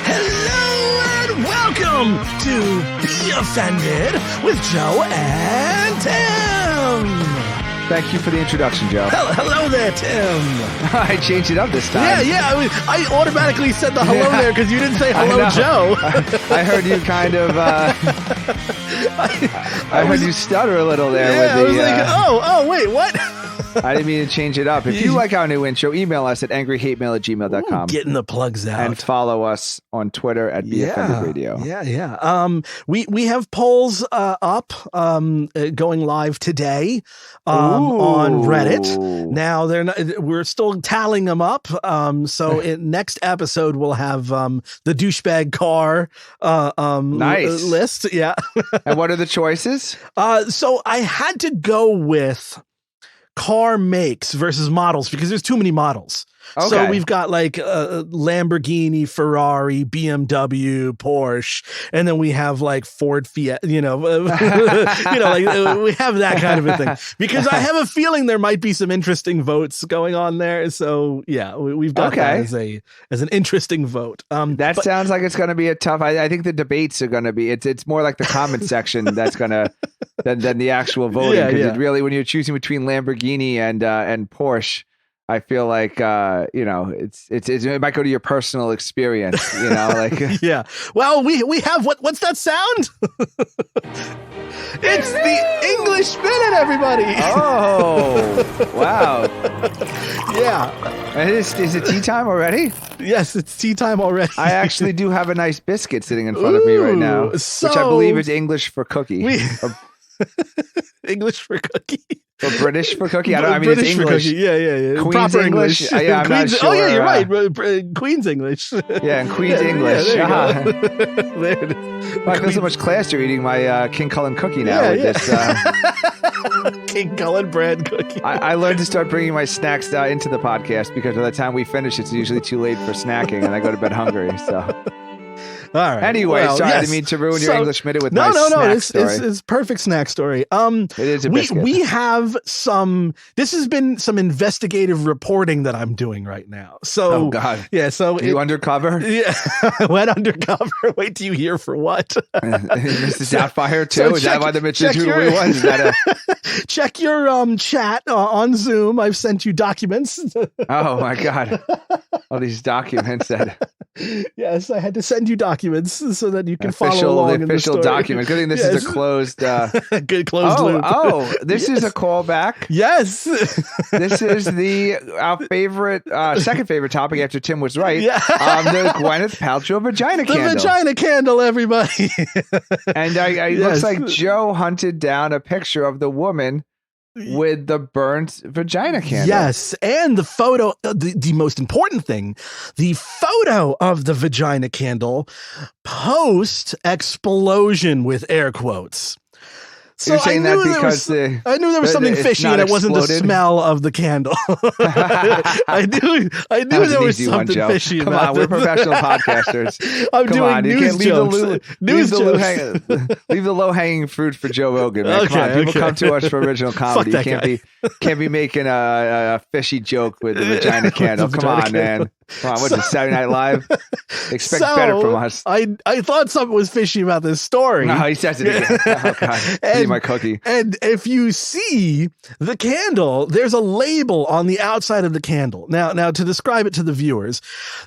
Hello and welcome to Be Offended with Joe and Tim. Thank you for the introduction, Joe. Hello there, Tim. I changed it up this time. Yeah. I automatically said the hello there because you didn't say hello, Joe. I heard you kind of. I heard you stutter a little there. Yeah, with the, I was like, wait, what? I didn't mean to change it up. If you like our new intro, email us at angryhatemail@gmail.com. Getting the plugs out. And follow us on Twitter at BeOffendedRadio. Yeah. We have polls up going live today on Reddit. Now we're still tallying them up. So in next episode we'll have the douchebag car nice list. Yeah. And what are the choices? So I had to go with car makes versus models because there's too many models. Okay. So we've got like Lamborghini, Ferrari, BMW, Porsche, and then we have like Ford, Fiat, like we have that kind of a thing because I have a feeling there might be some interesting votes going on there. So yeah, we've got that as an interesting vote. Sounds like it's going to be a tough. I think the debates are going to be. It's more like the comment section that's going to than the actual voting because it really when you're choosing between Lamborghini and Porsche. I feel like it might go to your personal experience, yeah. Well, we have what's that sound? It's the English Minute, everybody. Oh, wow. Yeah. Is it tea time already? Yes, it's tea time already. I actually do have a nice biscuit sitting in front of me right now, which I believe is English for cookie. English for cookie. Or British for cookie? I mean, it's English. Yeah. Queen's Proper English? Yeah, I'm not sure. Oh, yeah, you're right. Queen's English. Yeah, and Queen's English. Yeah, there you go. There it is. I feel so much classier eating my King Cullen cookie now. This King Cullen brand cookie. I learned to start bringing my snacks into the podcast because by the time we finish, it's usually too late for snacking and I go to bed hungry. So. All right. Anyway, sorry, I didn't mean to ruin your English minute with my snack story. It's perfect snack story. It is a biscuit. We have this has been some investigative reporting that I'm doing right now. So, oh God. Yeah. So you undercover? Yeah. I went undercover. Wait till you hear for what? Mrs. Doubtfire too? Is that why the Mitchell one? Is that check your chat on Zoom. I've sent you documents. Oh my God. All these documents that. Yes, I had to send you documents so that you can follow along in the official story. Document. Good thing this is a closed good closed loop. Oh, this is a callback. Yes. This is our favorite second favorite topic after Tim was right. Yeah. The Gwyneth Paltrow vagina candle. The vagina candle, everybody. And it looks like Joe hunted down a picture of the woman with the burnt vagina candle. Yes, and the photo, the most important thing, the photo of the vagina candle post-explosion with air quotes. So you're saying that because I knew there was something fishy and it wasn't the smell of the candle. I klew there was something fishy Come about on, we're professional podcasters. I'm doing news jokes. Leave the low-hanging fruit for Joe Rogan, man. Come on, people come to us for original comedy. You can't be making a fishy joke with the vagina candle. Come on, man. Come on, what's this, Saturday Night Live? Expect better from us. I thought something was fishy about this story. No, he says it again. Oh, God. My cookie. And if you see the candle, there's a label on the outside of the candle. Now to describe it to the viewers,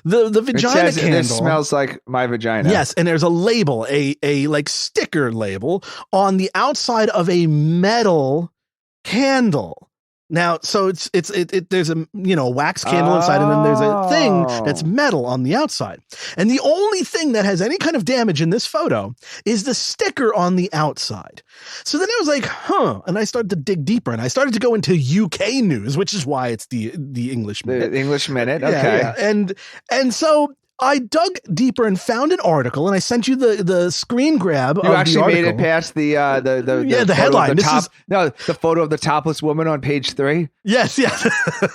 the vagina candle. This smells like my vagina. Yes, and there's a label, a like sticker label on the outside of a metal candle. Now, so there's a wax candle inside, and then there's a thing that's metal on the outside. And the only thing that has any kind of damage in this photo is the sticker on the outside. So then I was like, and I started to dig deeper, and I started to go into UK news, which is why it's the English Minute. The English Minute, okay. Yeah. And so I dug deeper and found an article, and I sent you the screen grab. You actually made it past the headline. The photo of the topless woman on page 3. Yes.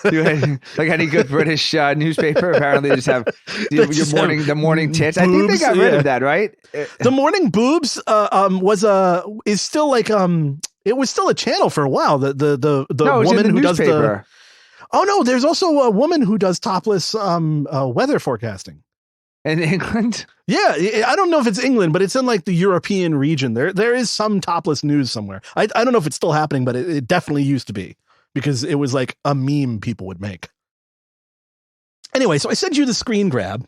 Like any good British newspaper, apparently they just have the morning tits. I think they got rid of that, right? The morning boobs is still like it was still a channel for a while. The woman who does the. Oh no, there's also a woman who does topless weather forecasting in England. Yeah, I don't know if it's England, but it's in like the European region. There is some topless news somewhere. I don't know if it's still happening, but it definitely used to be, because it was like a meme people would make. Anyway, so I sent you the screen grab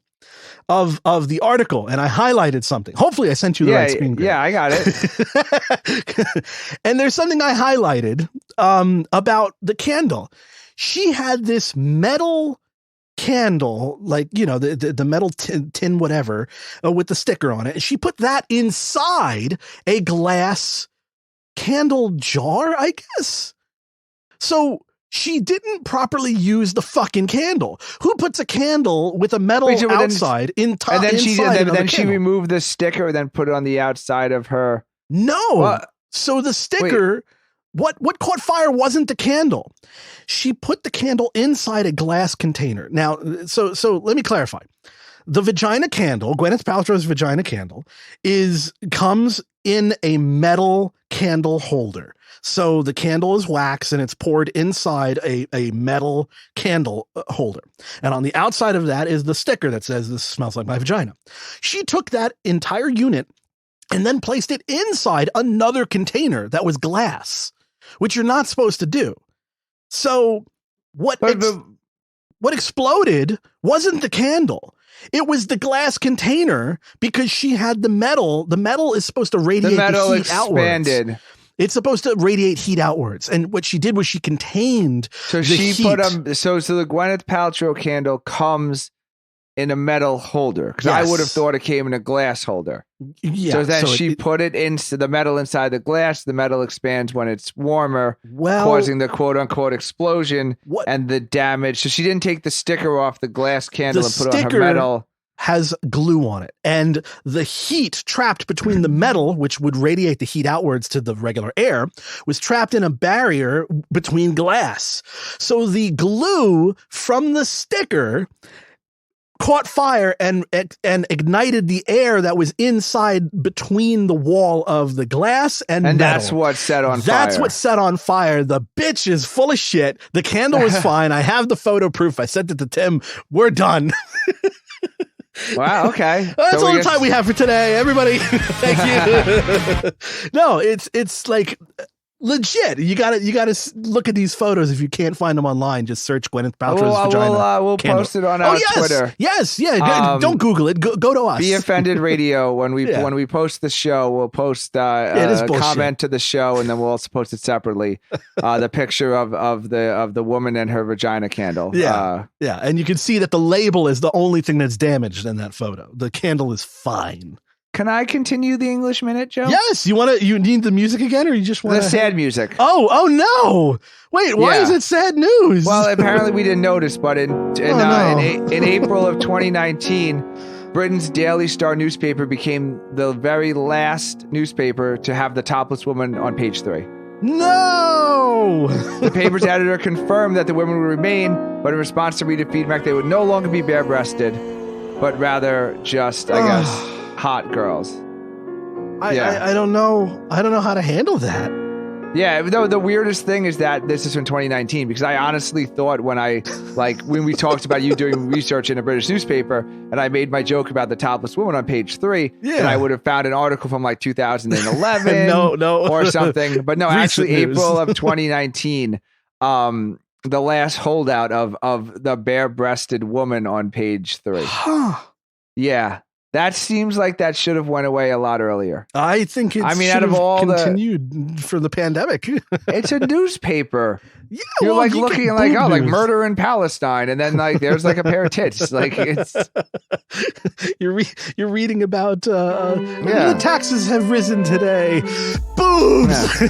of the article, and I highlighted something. Hopefully I sent you the right screen grab. Yeah, I got it. And there's something I highlighted about the candle. She had this metal candle, like, you know, the metal tin whatever, with the sticker on it. She put that inside a glass candle jar, I guess. So she didn't properly use the fucking candle. Who puts a candle with a metal outside inside? And then she removed the sticker, then put it on the outside of her. No. So the sticker, what caught fire wasn't the candle. She put the candle inside a glass container. Now, so let me clarify. The vagina candle, Gwyneth Paltrow's vagina candle, comes in a metal candle holder. So the candle is wax and it's poured inside a metal candle holder. And on the outside of that is the sticker that says, "This smells like my vagina." She took that entire unit and then placed it inside another container that was glass, which you're not supposed to do. So what exploded wasn't the candle. It was the glass container, because she had the metal. The metal is supposed to radiate the heat expanded. Outwards. It's supposed to radiate heat outwards. And what she did was she contained the heat. So the Gwyneth Paltrow candle comes in a metal holder, because I would have thought it came in a glass holder. Yeah. So then she put it into the metal inside the glass. The metal expands when it's warmer, causing the quote unquote explosion and the damage. So she didn't take the sticker off the glass candle and put it on her metal. Has glue on it, and the heat trapped between the metal, which would radiate the heat outwards to the regular air, was trapped in a barrier between glass. So the glue from the sticker caught fire and ignited the air that was inside between the wall of the glass and metal. That's what set on fire. That's what set on fire. The bitch is full of shit. The candle was fine. I have the photo proof. I sent it to Tim. We're done. Wow. Okay. That's all the time we have for today. Everybody, thank you. No, it's like legit. You gotta look at these photos. If you can't find them online, just search Gwyneth Paltrow's vagina. We'll candle. Post it on our Twitter. Yes. Yeah. Don't Google it. Go to us. Be Offended Radio. When we post the show, we'll post a comment to the show, and then we'll also post it separately. The picture of the woman and her vagina candle. Yeah. And you can see that the label is the only thing that's damaged in that photo. The candle is fine. Can I continue the English Minute, Joe? Yes. You need the music again, or you just want the sad music? Oh no! Wait, why is it sad news? Well, apparently we didn't notice, but in April of 2019, Britain's Daily Star newspaper became the very last newspaper to have the topless woman on page 3. No! The paper's editor confirmed that the women would remain, but in response to reader feedback, they would no longer be bare-breasted, but rather just, I guess, hot girls. I don't know how to handle that. Yeah, the weirdest thing is that this is from 2019, because I honestly thought when we talked about you doing research in a British newspaper and I made my joke about the topless woman on page 3, that I would have found an article from like 2011 no. or something. But no, actually April of 2019, the last holdout of the bare-breasted woman on page 3. Huh. Yeah. That seems like that should have went away a lot earlier. I think it should have continued for the pandemic. It's a newspaper. Yeah, you're like looking like like murder in Palestine, and then like there's like a pair of tits. Like it's you're reading about the taxes have risen today. Boobs.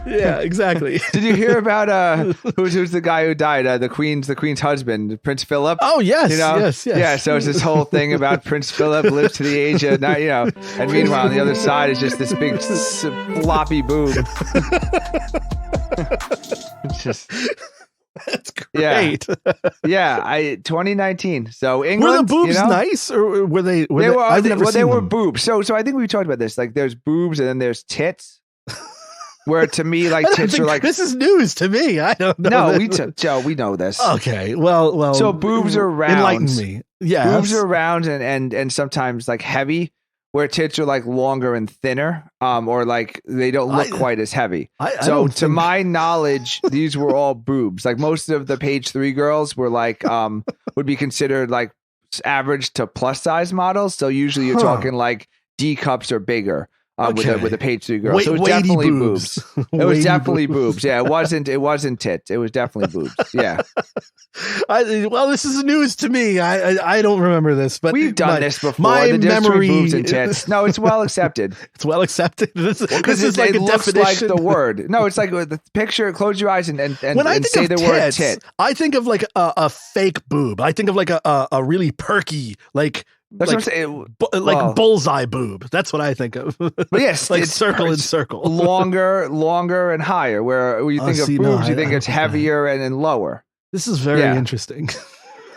Yeah, exactly. Did you hear about who's the guy who died? The queen's husband, Prince Philip. Oh yes, yes. Yeah, so it's this whole thing about Prince Philip lives to the age of and meanwhile on the other side is just this big floppy boob. It's just that's great. Yeah. 2019. So England, were the boobs nice, or were they? They were boobs. So I think we talked about this. Like, there's boobs and then there's tits. Where to me, like tits are like this is news to me. I don't know. No, Joe, we know this. Okay, well. So boobs are round. Enlighten me. Yeah, boobs are round and sometimes like heavy. Where tits are like longer and thinner, or like they don't look quite as heavy. To my knowledge, these were all boobs. Like most of the page 3 girls were like would be considered like average to plus size models. So usually you're talking like D cups or bigger. With a page 3 girl. So it was definitely boobs. It was definitely boobs. Yeah, it wasn't tits. It was definitely boobs. Yeah. This is news to me. I don't remember this, but we've done this before. My memory, boobs and tits. No, it's well accepted. It's well accepted. This is like it a looks definition. like the word. No, it's like the picture. Close your eyes and when I think say of the tits, word tit. I think of like a fake boob. I think of like a really perky That's what I'm saying. Bullseye boob. That's what I think of. But yes, like circle and circle. longer and higher. Where you think of boobs, you think it's heavier and then lower. This is very interesting.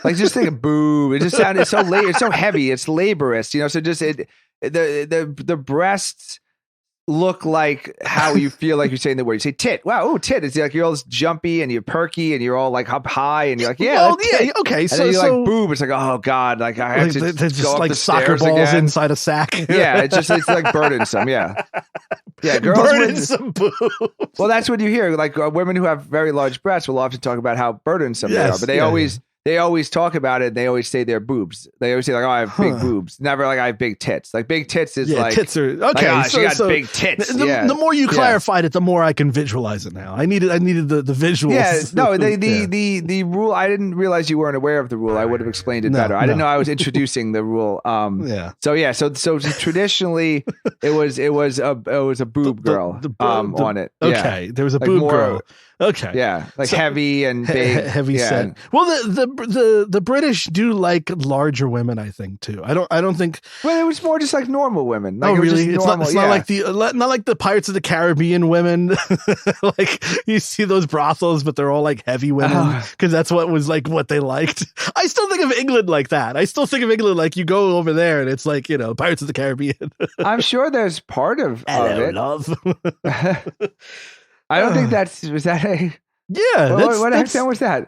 Like just think of boob. It just sounded so it's so heavy. It's laborious, So just the breasts look like how you feel like you're saying the word. You say tit. Wow, oh tit. It's like you're all jumpy and you're perky and you're all like up high and you're like okay. And then you're like boob. It's like oh god, like I have to just go up like the soccer balls again. Inside a sack. Yeah, it's like burdensome. Yeah, girls burdensome boobs. Well, that's what you hear. Like women who have very large breasts will often talk about how burdensome they are, but they always talk about it. And they always say they're boobs. They always say like, "Oh, I have big boobs." Never like I have big tits. Like big tits is like tits are okay. Like, she got big tits. The more you clarified it, the more I can visualize it now. I needed the visuals. Yeah, no, the rule. I didn't realize you weren't aware of the rule. I would have explained it better. I didn't know I was introducing the rule. So traditionally it was a boob girl on it. Okay, there was a boob girl. Okay. Yeah, like heavy and big. Heavy set. Well, the British do like larger women, I think too. I don't think. Well, it was more just like normal women. Like, really? It's not like not like the Pirates of the Caribbean women. Like you see those brothels, but they're all like heavy women because that's what was like what they liked. I still think of England like that. I still think of England like you go over there and it's like Pirates of the Caribbean. I'm sure there's part of it. Love. I don't think was that a... Yeah. What accent was that?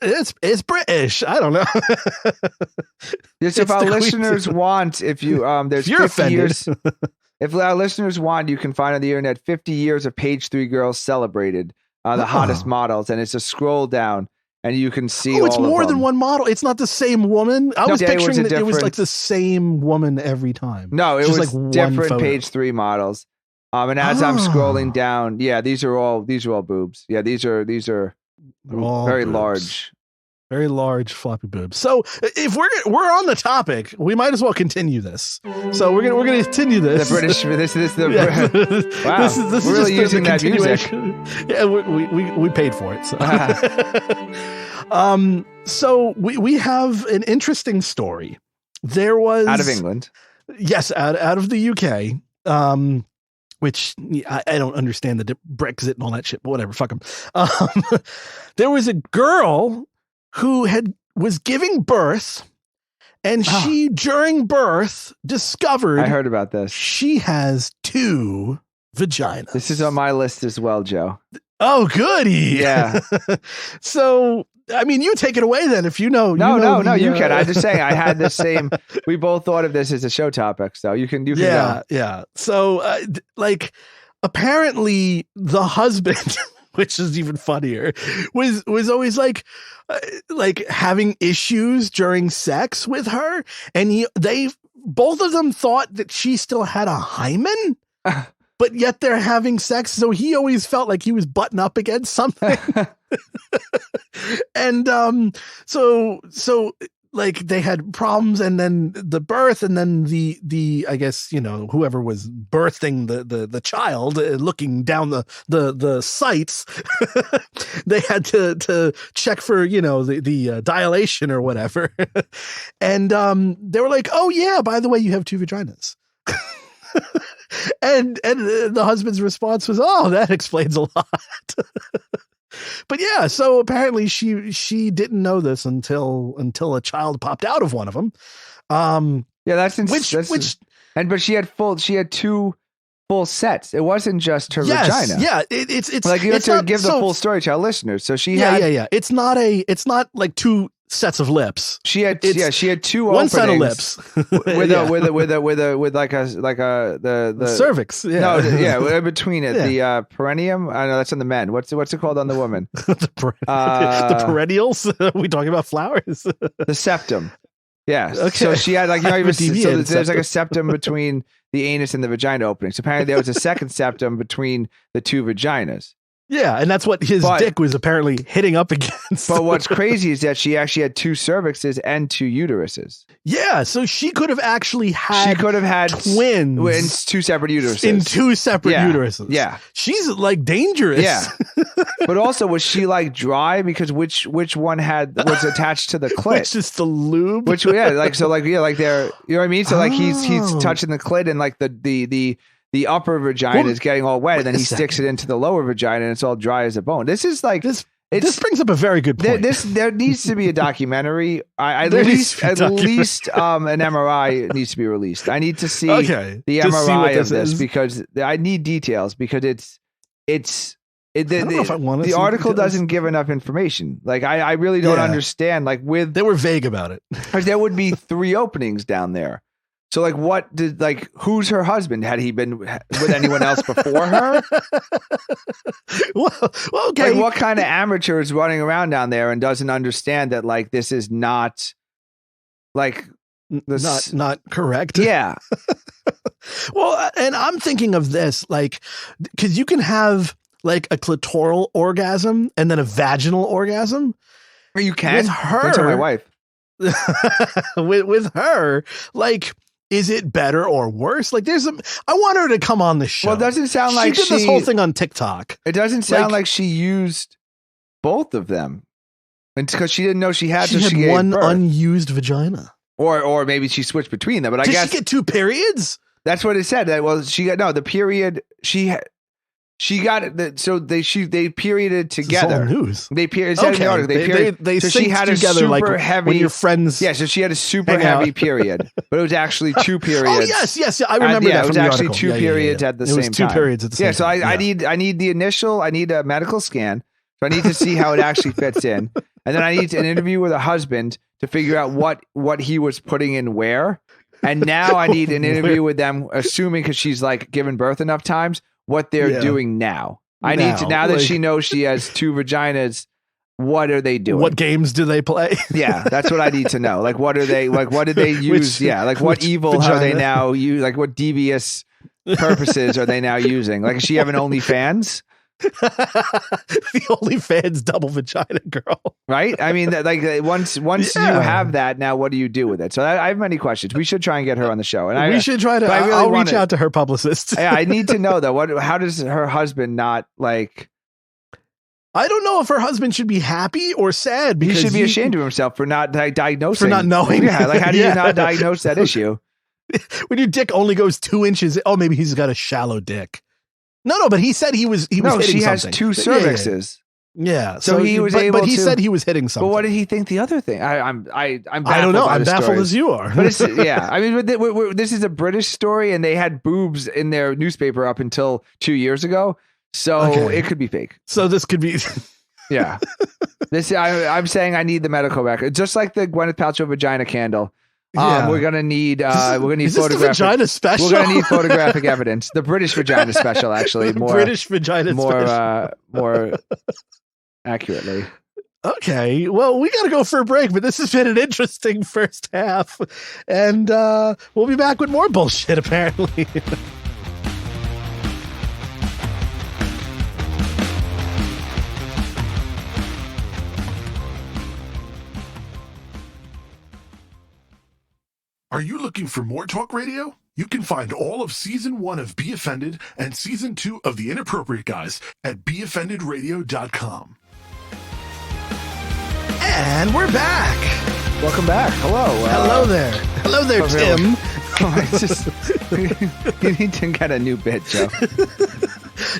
It's British. I don't know. Yes, if our listeners want, if you, there's 50 years. If our listeners want, you can find on the internet 50 years of page 3 girls celebrated, the hottest models. And it's a scroll down and you can see it's more than one model. It's not the same woman. I was picturing that it was like the same woman every time. No, it was like different page 3 models. And as I'm scrolling down, these are all boobs. Yeah, these are all very boobs. Very large floppy boobs. So if we're on the topic, we might as well continue this. So we're gonna continue this. The British. This is the. Wow. This is really using that music. Yeah, we paid for it. So, so we have an interesting story. There was out of England. Yes, out of the UK. Which I don't understand the Brexit and all that shit, but whatever, fuck them. There was a girl who was giving birth, and she, during birth, discovered... I heard about this. She has 2 vaginas. This is on my list as well, Joe. Oh, goody. Yeah. So... I mean, you take it away then if you know. No, you can. I'm just saying I had the same. We both thought of this as a show topic, so you can go. Yeah. So, apparently the husband, which is even funnier, was always like having issues during sex with her, and both of them thought that she still had a hymen. But yet they're having sex, so he always felt like he was butting up against something. And so like they had problems, and then the birth, and then the I guess whoever was birthing the child, looking down the sites, they had to check for the dilation or whatever, and they were like, oh yeah, by the way, you have 2 vaginas. And the husband's response was, "Oh, that explains a lot." But yeah, so apparently she didn't know this until a child popped out of one of them. Yeah, that's but she had 2 full sets. It wasn't just her vagina. Yeah, it's like you have to give the full story to our listeners. So she had It's not like two sets of lips. She had two one openings set of lips with like the cervix. Yeah. In between it, the perineum. I know that's on the men. What's it called on the women? the perennials. Are we talking about flowers? The septum. Yeah. Okay. So she had like there's like a septum between the anus and the vagina opening. So apparently there was a second septum between the two vaginas. Yeah, and that's what his dick was apparently hitting up against. But what's crazy is that she actually had two cervixes and two uteruses. Yeah, so she could have actually had twins in two separate uteruses. Uteruses. Yeah. She's like dangerous. Yeah. But also, was she like dry? Because which one was attached to the clit? Which is the lube? Like they're, you know what I mean? So like he's touching the clit and like the upper vagina is getting all wet, and then he sticks it into the lower vagina, and it's all dry as a bone. This is like this brings up a very good point. There needs to be a documentary. At least an MRI needs to be released. I need to see the MRI of this because I need details because the article doesn't give enough information. Like I really don't understand. Like they were vague about it. There would be 3 openings down there. So like who's her husband? Had he been with anyone else before her? well, okay. Like what kind of amateur is running around down there and doesn't understand that like this is not like not correct? Yeah. Well, and I'm thinking of this like because you can have like a clitoral orgasm and then a vaginal orgasm. You can. With her, don't tell my wife. with her, like. Is it better or worse? Like I want her to come on the show. Well, it doesn't sound like she did this whole thing on TikTok. It doesn't sound like she used both of them. And because she didn't know she had one unused vagina. Or maybe she switched between them. But I guess she get 2 periods? That's what it said. She got the period she got it. So they perioded together. News. They period. Okay. They so she had together a super like heavy. When your friends. Yeah. So she had a super heavy period, but it was actually 2 periods. Oh yes. I remember that. It was actually 2 periods at the same time. It was 2 periods at the same time. So I need the initial. I need a medical scan. So I need to see how it actually fits in, and then I need an interview with a husband to figure out what he was putting in where. And now I need an interview with them, assuming because she's like given birth enough times. What they're doing now. I need to now that she knows she has 2 vaginas, what are they doing? What games do they play? Yeah, that's what I need to know. Like what are they like what did they use? What evil vagina are they now use? Like what devious purposes are they now using? Like is she having OnlyFans? The OnlyFans double vagina girl. Right? I mean once you have that, now what do you do with it? So I have many questions. We should try and get her on the show. And we should try to I'll reach out to her publicist. Yeah, I need to know though. How does her husband not like I don't know if her husband should be happy or sad because he should be ashamed of himself for not diagnosing. For not knowing. Yeah, like how do you not diagnose that issue? When your dick only goes 2 inches, maybe he's got a shallow dick. No, but he said he was hitting something. She has 2 cervixes. Yeah. So he was able to. But he said he was hitting something. But what did he think the other thing? I don't know. I'm baffled as you are. But I mean, this is a British story, and they had boobs in their newspaper up until 2 years ago. So it could be fake. So this could be. Yeah. I'm saying I need the medical record, just like the Gwyneth Paltrow vagina candle. We're gonna need photographic vagina special. We're gonna need photographic evidence. The British vagina special, actually, British vagina special. More accurately. Okay, well, we gotta go for a break, but this has been an interesting first half, and we'll be back with more bullshit. Apparently. Are you looking for more talk radio? You can find all of Season 1 of Be Offended and Season 2 of The Inappropriate Guys at beoffendedradio.com. And we're back. Welcome back. Hello. Hello there. Hello there, Tim. You need to get a new bit, Joe.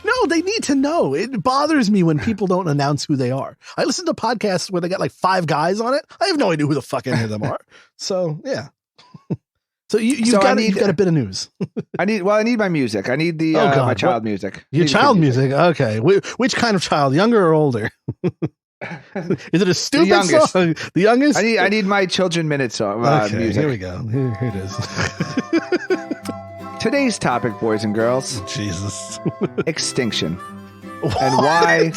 No, they need to know. It bothers me when people don't announce who they are. I listen to podcasts where they got like 5 guys on it. I have no idea who the fuck any of them are. So, yeah. So you've got a bit of news. I need my music. I need the my child music. Your child music. Okay. Which kind of child? Younger or older? Is it a stupid song? The youngest? I need my children minute song music. Here we go. Here it is. Today's topic, boys and girls. Jesus. Extinction. What? And why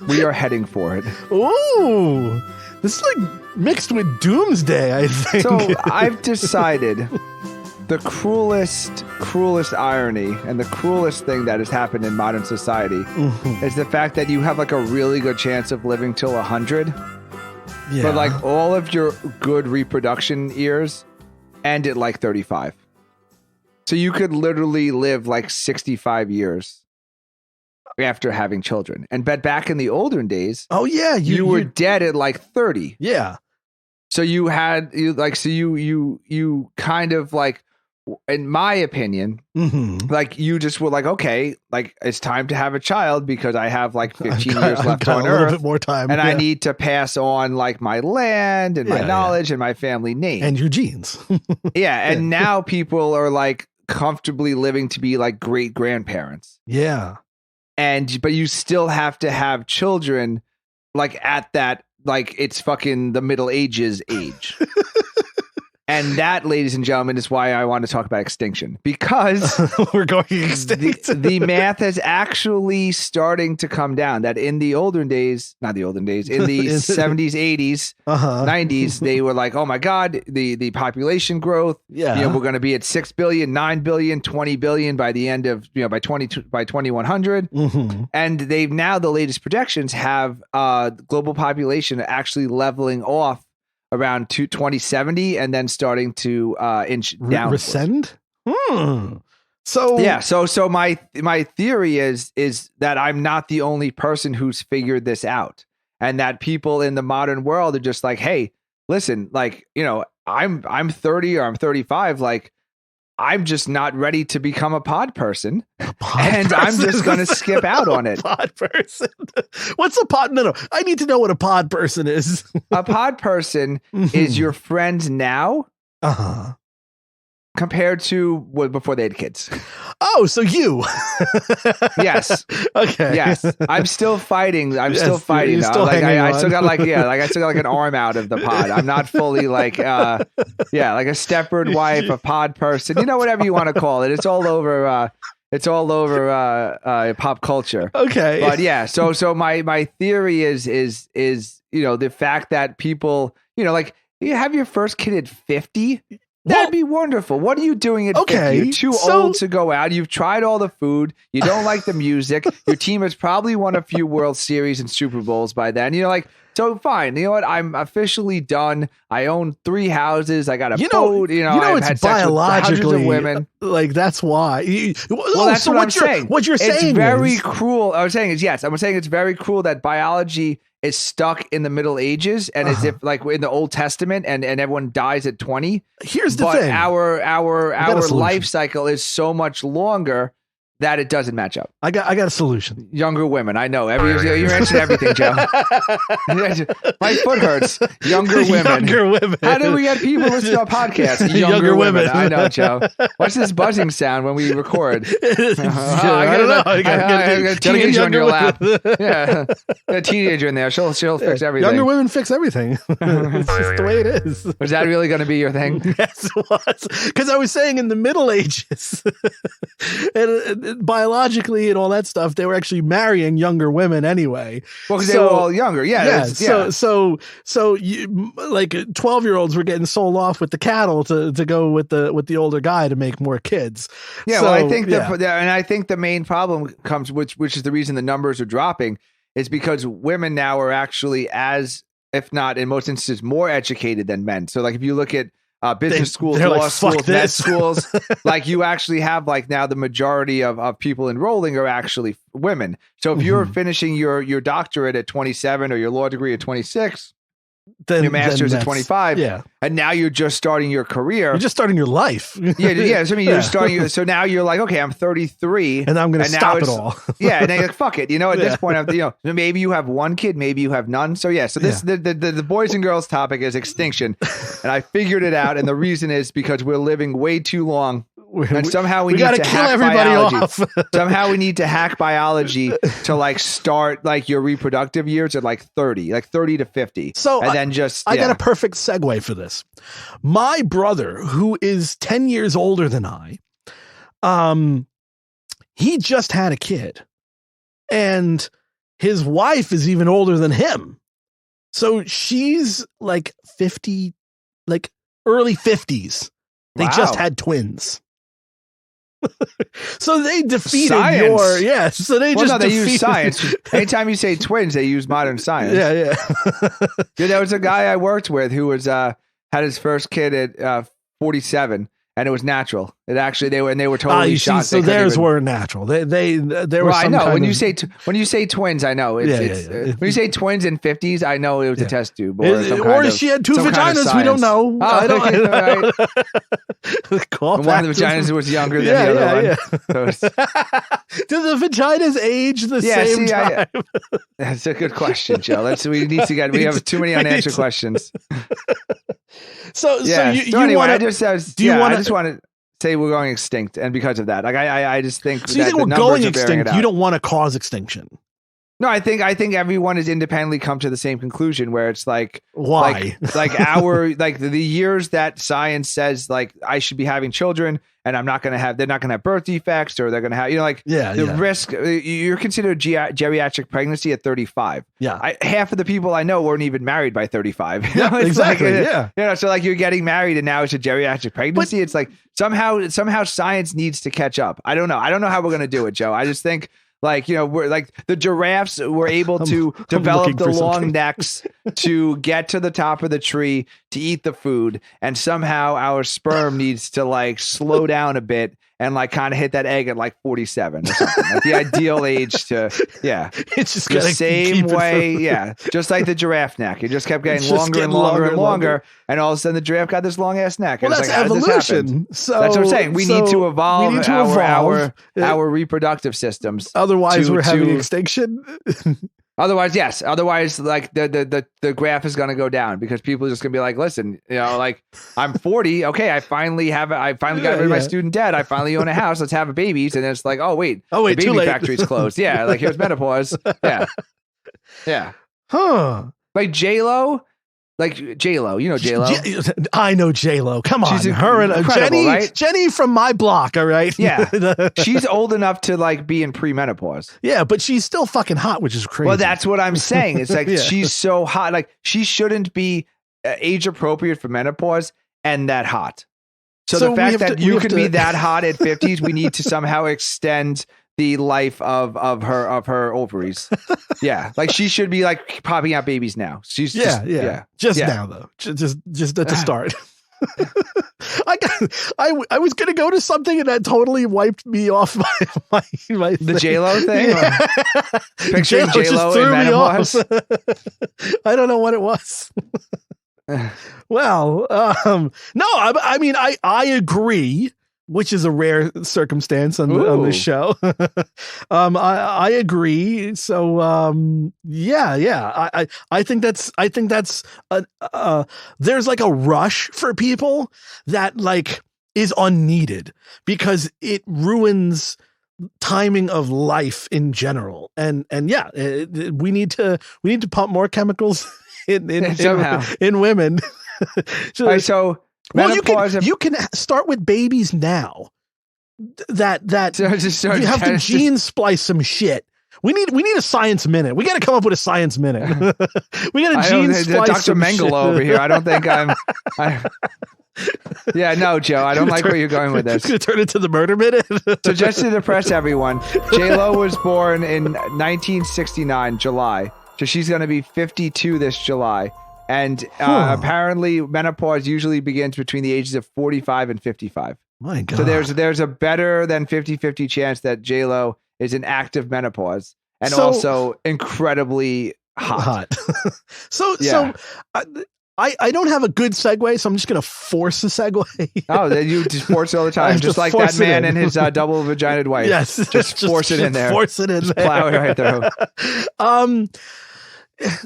we are heading for it. Ooh. This is like mixed with doomsday, I think. So I've decided the cruelest irony and the cruelest thing that has happened in modern society is the fact that you have like a really good chance of living till 100. Yeah. But like all of your good reproduction years end at like 35. So you could literally live like 65 years after having children. And but back in the olden days, you were dead at like 30. Yeah. So you kind of like, in my opinion, like you just were like, okay, like it's time to have a child because I have like 15 years left on Earth, a little bit more time, and I need to pass on like my land and my knowledge and my family name and your genes. And now people are like comfortably living to be like great grandparents. Yeah. But you still have to have children like at that, like it's fucking the Middle Ages age. And that, ladies and gentlemen, is why I want to talk about extinction, because we're going extinct. The math is actually starting to come down. That in the olden days, not the olden days, in the 70s, 80s, 90s, they were like, oh my God, the population growth. Yeah. We're going to be at 6 billion, 9 billion, 20 billion by the end of, by 2100. And they've now, the latest projections have global population actually leveling off around 2070 and then starting to inch down. Rescend? So my theory is that I'm not the only person who's figured this out, and that people in the modern world are just like, hey, listen, like, I'm 30 or I'm 35, like I'm just not ready to become a pod person. I'm just going to skip out on it. Pod person. What's a pod? No. I need to know what a pod person is. A pod person is your friends now. Compared to before they had kids. Oh, so you. Yes. Okay. Yes. I'm still fighting. I still got like I still got like an arm out of the pod. I'm not fully like like a stepford wife, a pod person, whatever you want to call it. It's all over pop culture. Okay. But yeah, so my theory is the fact that people, like you have your first kid at 50. That'd be wonderful. What are you doing at 50? You're too old to go out. You've tried all the food. You don't like the music. Your team has probably won a few World Series and Super Bowls by then. So fine. You know what? I'm officially done. I own 3 houses. I got a boat. I've had sex with hundreds of women. Like that's why. That's what I'm saying. What you're saying is very cruel. I was saying is yes. I'm saying it's very cruel that biology is stuck in the Middle Ages and as if like in the Old Testament and everyone dies at 20. Here's the thing. Our life cycle is so much longer that it doesn't match up. I got a solution. Younger women. I know. You're answering everything, Joe. My foot hurts. Younger women. How do we get people listening to our podcast? Younger women. I know, Joe. What's this buzzing sound when we record? I don't know. I got a teenager on your lap. Yeah. A teenager in there. She'll fix everything. Younger women fix everything. It's just the way it is. Was that really going to be your thing? Yes, it was. Because I was saying in the Middle Ages, and biologically and all that stuff, they were actually marrying younger women anyway. Well, because they were all younger. So you, like 12-year-olds were getting sold off with the cattle to go with the older guy to make more kids. Yeah, so, well, I think I think the main problem comes, which is the reason the numbers are dropping, is because women now are actually if not in most instances, more educated than men. So like if you look at business schools, law schools, med schools, like you actually have like now the majority of people enrolling are actually women. So if you're finishing your doctorate at 27 or your law degree at 26, your master's at 25. Yeah. And now you're just starting your career. You're just starting your life. Yeah. So I mean, you're starting. So now you're like, okay, I'm 33, and I'm going to stop it all. Yeah, and then you're like, fuck it. At this point, maybe you have one kid, maybe you have none. So yeah. So this the boys and girls topic is extinction, and I figured it out. And the reason is because we're living way too long. And somehow we need to hack biology. Somehow we need to hack biology to like start like your reproductive years at like 30 to 50. So and then just I got a perfect segue for this. My brother, who is 10 years older than I, he just had a kid, and his wife is even older than him. So she's like 50, like early 50s. They just had twins. So they defeated science. So they they use science. Anytime you say twins, they use modern science. Yeah. There was a guy I worked with who was had his first kid at 47, and it was natural. It actually they were totally shocked. So theirs were natural. They were. Well, I know when you say twins, I know it's when you say twins in 50s, I know it was a test tube or she had two vaginas. We don't know. I don't. Right. One of the vaginas was younger than the other one. Do the vaginas age the same time? That's a good question, Joe. We have too many unanswered questions. So I just want to say we're going extinct, and because of that, like I just think. So you think we're going extinct? You don't want to cause extinction? No, I think everyone has independently come to the same conclusion where it's like why like the years that science says like I should be having children and they're not going to have birth defects, or they're going to have risk. You're considered geriatric pregnancy at 35. Yeah, half of the people I know weren't even married by 35. Yeah, exactly. So like you're getting married and now it's a geriatric pregnancy. But it's like somehow science needs to catch up. I don't know how we're going to do it, Joe. I just think. We're like the giraffes were able to develop the long necks to get to the top of the tree to eat the food. And somehow our sperm needs to like slow down a bit and like kind of hit that egg at like 47 or something. Like the ideal age to, it's just the same way. Just like the giraffe neck. It just kept getting longer and longer and longer. And all of a sudden the giraffe got this long ass neck. Well, that's evolution. So that's what I'm saying. We need to evolve our reproductive systems. Otherwise we're having extinction. Otherwise, yes. Otherwise, like the graph is going to go down because people are just going to be like, listen, like I'm 40. Okay. I finally got rid of my student debt. I finally own a house. Let's have a babies. And it's like, oh wait, the baby factory's closed. Yeah. Like here's menopause. Yeah. Yeah. Huh. Like J-Lo. Like J-Lo, J-Lo. I know J-Lo. Come on, she's her and Jenny, right? Jenny from my block. All right, yeah, she's old enough to like be in premenopause. Yeah, but she's still fucking hot, which is crazy. Well, that's what I'm saying. It's like she's so hot. Like she shouldn't be age appropriate for menopause and that hot. So the fact that you could be that hot at 50s, we need to somehow extend the life of her ovaries. Yeah, like she should be like popping out babies now. She's now though, just at the start. I was gonna go to something and that totally wiped me off my the J-Lo thing. Yeah. Picturing J-Lo in menopause. I don't know what it was. Well, no, I mean I agree. Which is a rare circumstance on this show. I agree. So I think that's there's like a rush for people that like is unneeded because it ruins timing of life in general. And we need to pump more chemicals in women. So you can start with babies now. That you have to gene splice some shit. We need a science minute. We got to come up with a science minute. We got to gene splice Dr. some Mengele shit. over here. I don't think yeah, no, Joe. I don't like where you're going with this. It's going to turn into the murder minute. So just to depress everyone, J-Lo was born in 1969, July. So she's going to be 52 this July. And apparently menopause usually begins between the ages of 45 and 55. My God. So there's a better than 50-50 chance that J-Lo is in active menopause and also incredibly hot. So I don't have a good segue, so I'm just going to force a segue. Oh, then you just force it all the time, just like that man and his double vaginaed wife. Yes, just force it in there. Force it in just there. Plow it right through.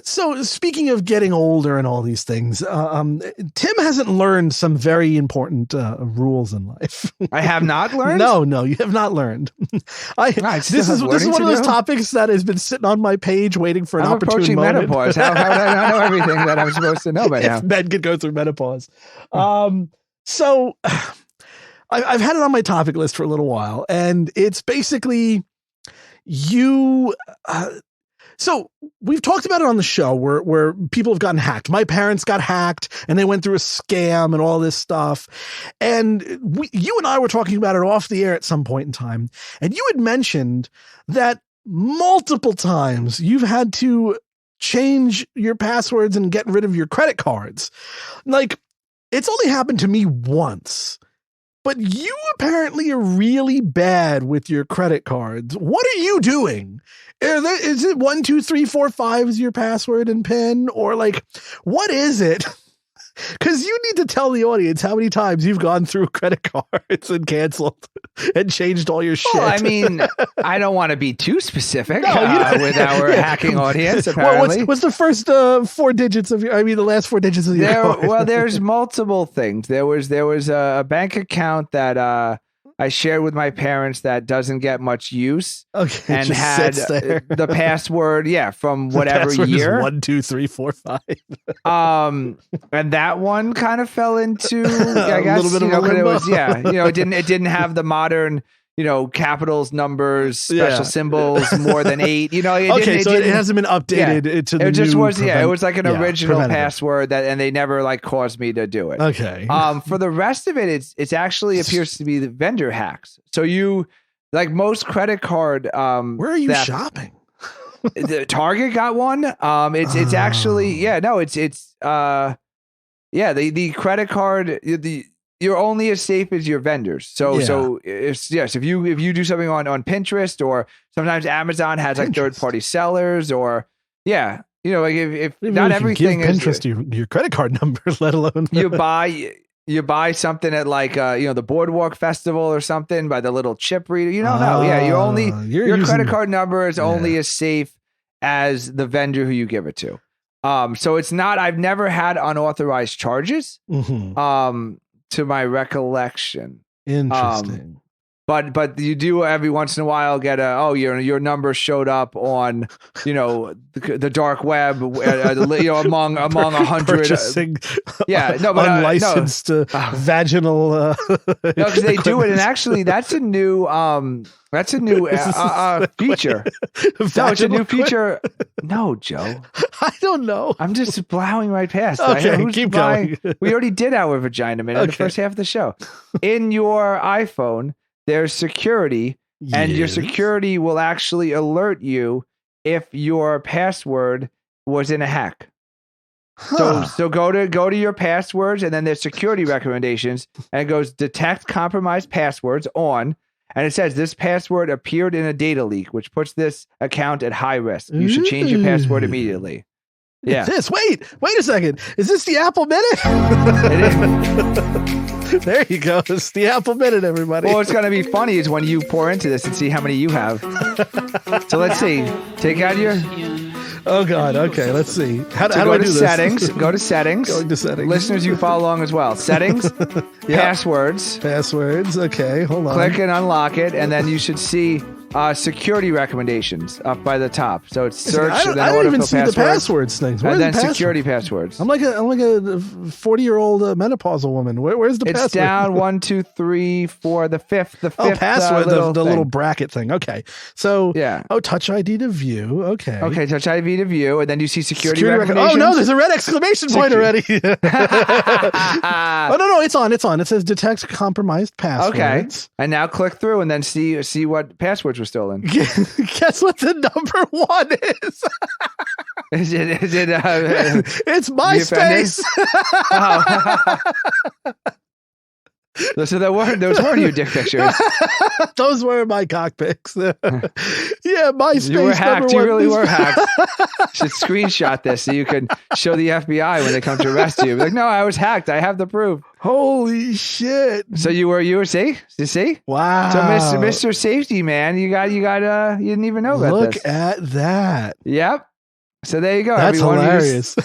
So speaking of getting older and all these things, Tim hasn't learned some very important rules in life. I have not learned? No, you have not learned. This is one of those topics that has been sitting on my page waiting for an opportune moment. Menopause. How would I not know everything that I'm supposed to know by now? Men could go through menopause. So I've had it on my topic list for a little while, and it's basically so we've talked about it on the show where people have gotten hacked. My parents got hacked and they went through a scam and all this stuff. And you and I were talking about it off the air at some point in time. And you had mentioned that multiple times you've had to change your passwords and get rid of your credit cards. Like, it's only happened to me once. But you apparently are really bad with your credit cards. What are you doing? Is it 1, 2, 3, 4, 5 is your password and PIN? Or like, what is it? Because you need to tell the audience how many times you've gone through credit cards and canceled and changed all your shit. Well, I mean, I don't want to be too specific with our hacking audience, apparently. Well, what's the first 4 digits of the last 4 digits of your card? Well, there's multiple things. There was a bank account that I shared with my parents that doesn't get much use. Okay, and had the password, from whatever year. 1, 2, 3, 4, 5. And that one kind of fell into, I guess, a little bit of a limbo. It was, it didn't have the modern, capitals, numbers, special symbols, more than 8. It hasn't been updated to the it just new was, it was like an original preventative password and they never like caused me to do it. Okay. For the rest of it, it's actually appears to be the vendor hacks. So you, like most credit card, where are you shopping? The Target got one. It's actually, the credit card, you're only as safe as your vendors. So if you do something on Pinterest, or sometimes Amazon has like third-party sellers, or like if not everything is Pinterest your credit card number, let alone you buy something at like the Boardwalk Festival or something by the little chip reader. You don't know. Yeah, your credit card number is only as safe as the vendor who you give it to. So it's not. I've never had unauthorized charges. Mm-hmm. To my recollection. Interesting. But you do every once in a while get your number showed up on the dark web among 100 purchasing unlicensed vaginal because they do it, and actually that's a new feature. No, it's a new feature. No, Joe. I don't know. I'm just plowing right past. Okay, keep going. We already did our vagina minute in the first half of the show. In your iPhone, there's security, and your security will actually alert you if your password was in a hack. So go to your passwords, and then there's security recommendations, and it goes detect compromised passwords on, and it says this password appeared in a data leak, which puts this account at high risk. You should change your password immediately. Yeah. Wait a second. Is this the Apple Minute? It is. There you go. It's the Apple Minute, everybody. Well, what's going to be funny is when you pour into this and see how many you have. So let's see. Take out your... Oh, God. Okay, let's see. How do I do this? Settings. Go to settings. Going to settings. Listeners, you follow along as well. Settings. Passwords. Passwords. Okay, hold on. Click and unlock it, and then you should see security recommendations up by the top. So it's search. I don't even see the passwords things. And then security passwords. I'm like a 40-year-old menopausal woman. Where's the password? It's down 1, 2, 3, 4. The fifth. Password. The little bracket thing. Okay. So yeah. Oh, Touch ID to view. Okay. Okay. Touch ID to view, and then you see security recommendations. Oh no, there's a red exclamation point already. Oh no, it's on. It says detect compromised passwords. Okay. And now click through, and then see what passwords were stolen. Guess what the number 1 is? Is it it's MySpace. So those weren't your dick pictures. Those were my cock pics. Yeah, MySpace. You were hacked. You really were hacked. You should screenshot this so you can show the FBI when they come to arrest you. Be like, no, I was hacked. I have the proof. Holy shit! So you were safe. You see? Wow. So Mr. Safety Man, you didn't even know about this. Look at that. Yep. So there you go. That's hilarious.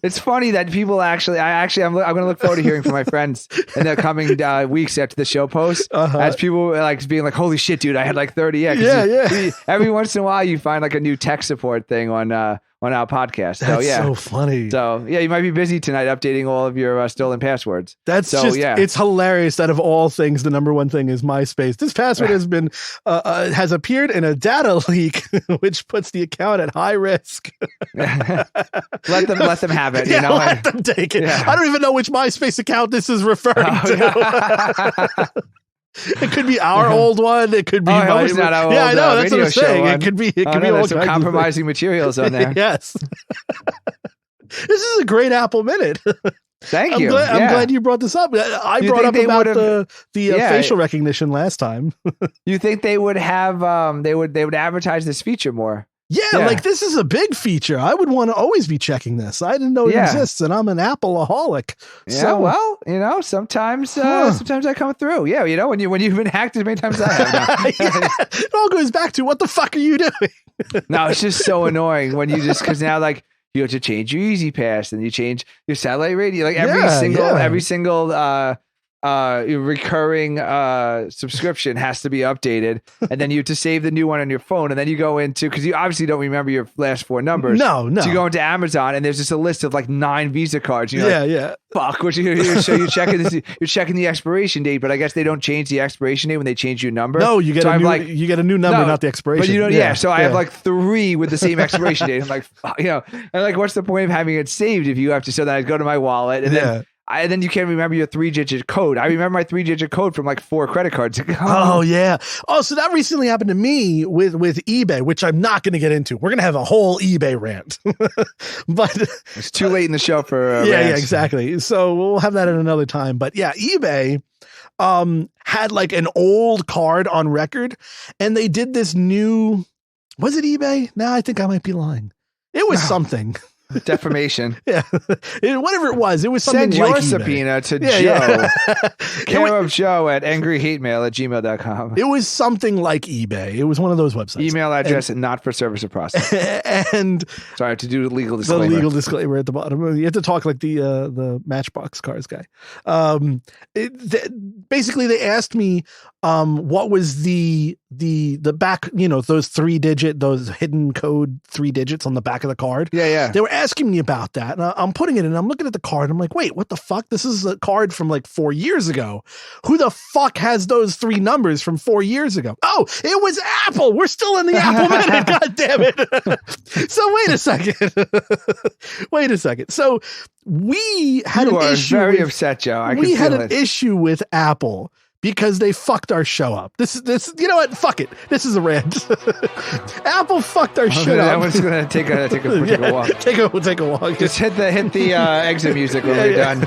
It's funny that people I'm going to look forward to hearing from my friends in the coming weeks after the show posts. As people like being like, "Holy shit, dude! I had like 30 X." Yeah. Every once in a while, you find like a new tech support thing on our podcast. That's so funny. So yeah, you might be busy tonight updating all of your stolen passwords. It's hilarious that of all things, the number one thing is MySpace. This password has been has appeared in a data leak, which puts the account at high risk. let them have it. Yeah, let them take it. Yeah. I don't even know which MySpace account this is referring to. It could be our old one. It could be not our old, I know. That's what I'm saying. It could be all some compromising materials on there. Yes. This is a great Apple Minute. Thank you. I'm glad you brought this up. I brought up about the facial recognition last time. You think they would have they would advertise this feature more? Yeah, like this is a big feature. I would want to always be checking this. I didn't know it exists, and I'm an Appleaholic. Yeah, so, well, sometimes I come through. Yeah, when you've been hacked as many times as I have. It all goes back to what the fuck are you doing? No, it's just so annoying when you because now like you have to change your Easy Pass and you change your satellite radio. Like every single recurring subscription has to be updated, and then you have to save the new one on your phone, and then you go into because you obviously don't remember your last four numbers. No. So you go into Amazon, and there's just a list of like 9 Visa cards. You're like, fuck. Which you're checking the expiration date, but I guess they don't change the expiration date when they change your number. No, you get a new number, not the expiration. But you don't. Yeah. So I have like 3 with the same expiration date. I'm like, and like, what's the point of having it saved if you have to? So then I go to my wallet, and then you can't remember your 3-digit code. I remember my 3-digit code from like 4 credit cards ago. Oh, yeah. Oh, so that recently happened to me with eBay, which I'm not going to get into. We're going to have a whole eBay rant. But it's too late in the show for rants. Yeah, exactly. So we'll have that at another time. But yeah, eBay had like an old card on record, and they did this new, was it eBay? No, I think I might be lying. It was something. Defamation. Yeah. Whatever it was something. Send your subpoena to Joe. Care of Joe at angryhatemail@gmail.com. It was something like eBay. It was one of those websites. Email address and not for service or process. And sorry, I have to do the legal disclaimer. The legal disclaimer at the bottom. You have to talk like the Matchbox Cars guy. Basically, they asked me what was the back, those 3-digit, those hidden code 3 digits on the back of the card. Yeah. They were asking me about that. And I'm putting it in. I'm looking at the card. I'm like, wait, what the fuck? This is a card from like 4 years ago. Who the fuck has those 3 numbers from 4 years ago? Oh, it was Apple. We're still in the Apple Minute. God damn it. So wait a second. So we had an issue. Very upset, Joe. We had an issue with Apple because they fucked our show up. This, you know what? Fuck it. This is a rant. Apple fucked our shit up. I'm just gonna take a walk. Take a walk. Just hit the exit music when we're done.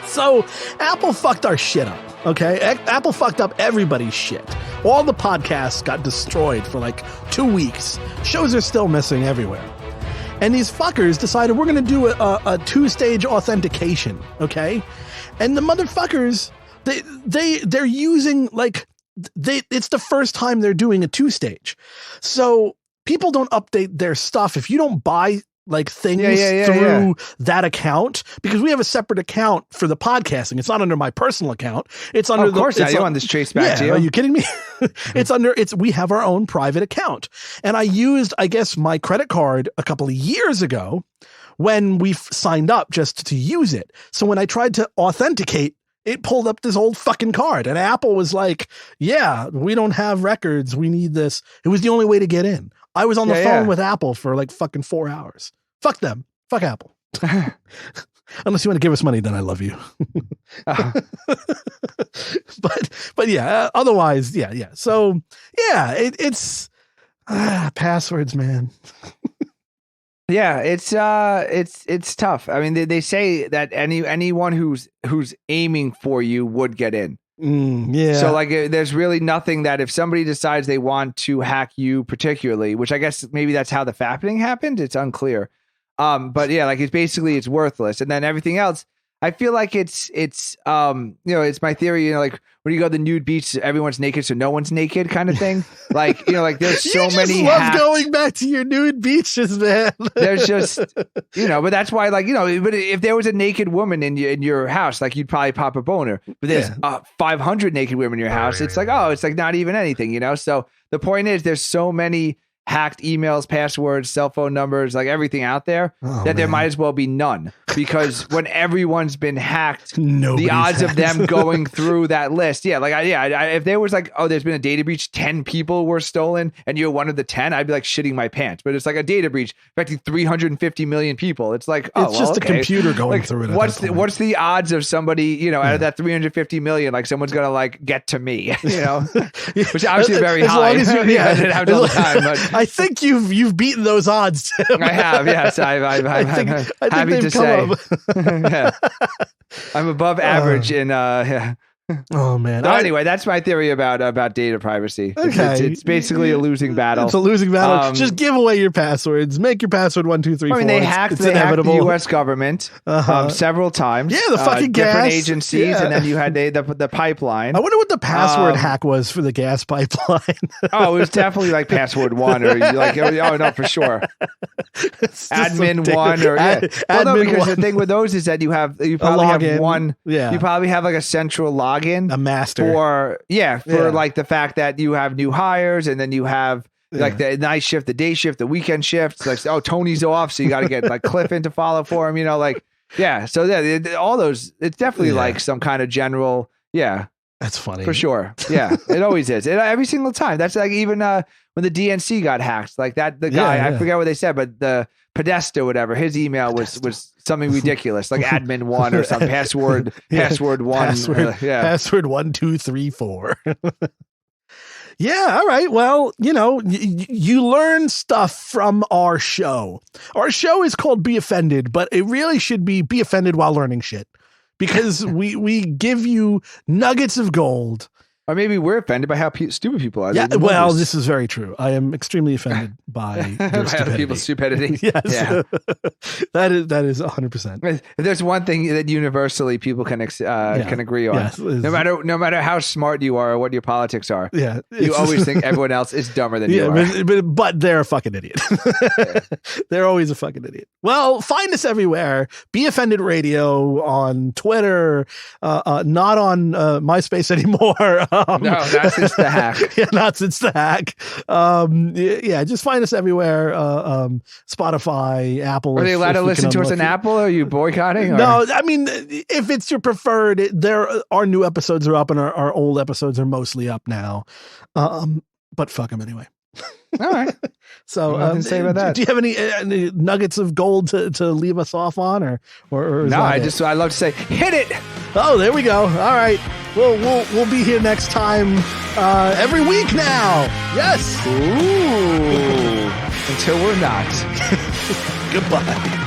So Apple fucked our shit up. Okay, Apple fucked up everybody's shit. All the podcasts got destroyed for like 2 weeks. Shows are still missing everywhere. And these fuckers decided we're gonna do a 2-stage authentication. Okay, and the motherfuckers. They're using it's the first time they're doing a 2-stage. So people don't update their stuff if you don't buy like things through that account, because we have a separate account for the podcasting. It's not under my personal account. It's under of course you want this traced back to you. Are you kidding me? We have our own private account. And I used, I guess, my credit card a couple of years ago when we signed up just to use it. So when I tried to authenticate, it pulled up this old fucking card, and Apple was like, yeah, we don't have records. We need this. It was the only way to get in. I was on the phone with Apple for like fucking 4 hours. Fuck them. Fuck Apple. Unless you want to give us money, then I love you. But yeah, otherwise, yeah. So yeah, it's passwords, man. Yeah, it's tough. I mean, they say that anyone who's aiming for you would get in. Yeah. So like, there's really nothing that if somebody decides they want to hack you particularly, which I guess maybe that's how the fappening happened. It's unclear. But yeah, like it's worthless. And then everything else, I feel like it's it's my theory, like when you go to the nude beach, everyone's naked, so no one's naked kind of thing. Like, like there's so many. You love going back to your nude beaches, man. There's just, but that's why, like, but if there was a naked woman in your house, like you'd probably pop a boner. But there's 500 naked women in your house. It's like, it's like not even anything, So the point is, there's so many hacked emails, passwords, cell phone numbers, like everything out there there might as well be none, because when everyone's been hacked, the odds of them going through that list. Yeah. Like, if there was like, there's been a data breach, 10 people were stolen and you're one of the 10, I'd be like shitting my pants. But it's like a data breach affecting 350 million people. It's like, it's just a computer going through it. What's the odds of somebody, out of that 350 million, like someone's going to like get to me, which obviously very high. As long as it happens all the time, but I think you've beaten those odds, Tim. I have, yes. I'm happy to say. Yeah. I'm above average in Oh man! So anyway, that's my theory about data privacy. Okay. It's basically a losing battle. It's a losing battle. Just give away your passwords. Make your password 1, 2, 3, 4. I mean, they hacked the U.S. government several times. Yeah, the fucking different gas agencies, and then you had the pipeline. I wonder what the password hack was for the gas pipeline. It was definitely like password 1, or like no, for sure. Admin 1, or because the thing with those is that you probably have one. Yeah, you probably have like a central login, a master for like the fact that you have new hires, and then you have like the night shift, the day shift, the weekend shift. It's like, Tony's off, so you got to get like Cliff in to follow for him. So all those. It's definitely like some kind of general. Yeah, that's funny for sure. Yeah, it always is. Every single time. That's like even when the DNC got hacked, like that. The guy, I forget what they said, but the Podesta, whatever, his email was something ridiculous, like admin 1 or some password 1. Password 1, 2, 3, 4. Yeah. All right. Well, you learn stuff from our show. Our show is called Be Offended, but it really should be Offended while learning shit, because we give you nuggets of gold. Or maybe we're offended by how stupid people are. Yeah, well, this is very true. I am extremely offended by your stupidity. People's stupidity. Yes, yeah. that is 100%. If there's one thing that universally people can agree on, no matter how smart you are or what your politics are, you always think everyone else is dumber than you are. But they're a fucking idiot. They're always a fucking idiot. Well, find us everywhere. Be Offended Radio on Twitter, not on MySpace anymore. No, not since the hack. Not since the hack. Just find us everywhere. Spotify, Apple. Are they allowed to listen to us on Apple? Or are you boycotting? Or? No, I mean, if it's your preferred, our new episodes are up, and our old episodes are mostly up now. But fuck them anyway. All right. So, nothing to say about that. Do you have any nuggets of gold to leave us off on, or no? I love to say, hit it. Oh, there we go. All right. We'll be here next time every week now. Yes. Ooh. Until we're not. Goodbye.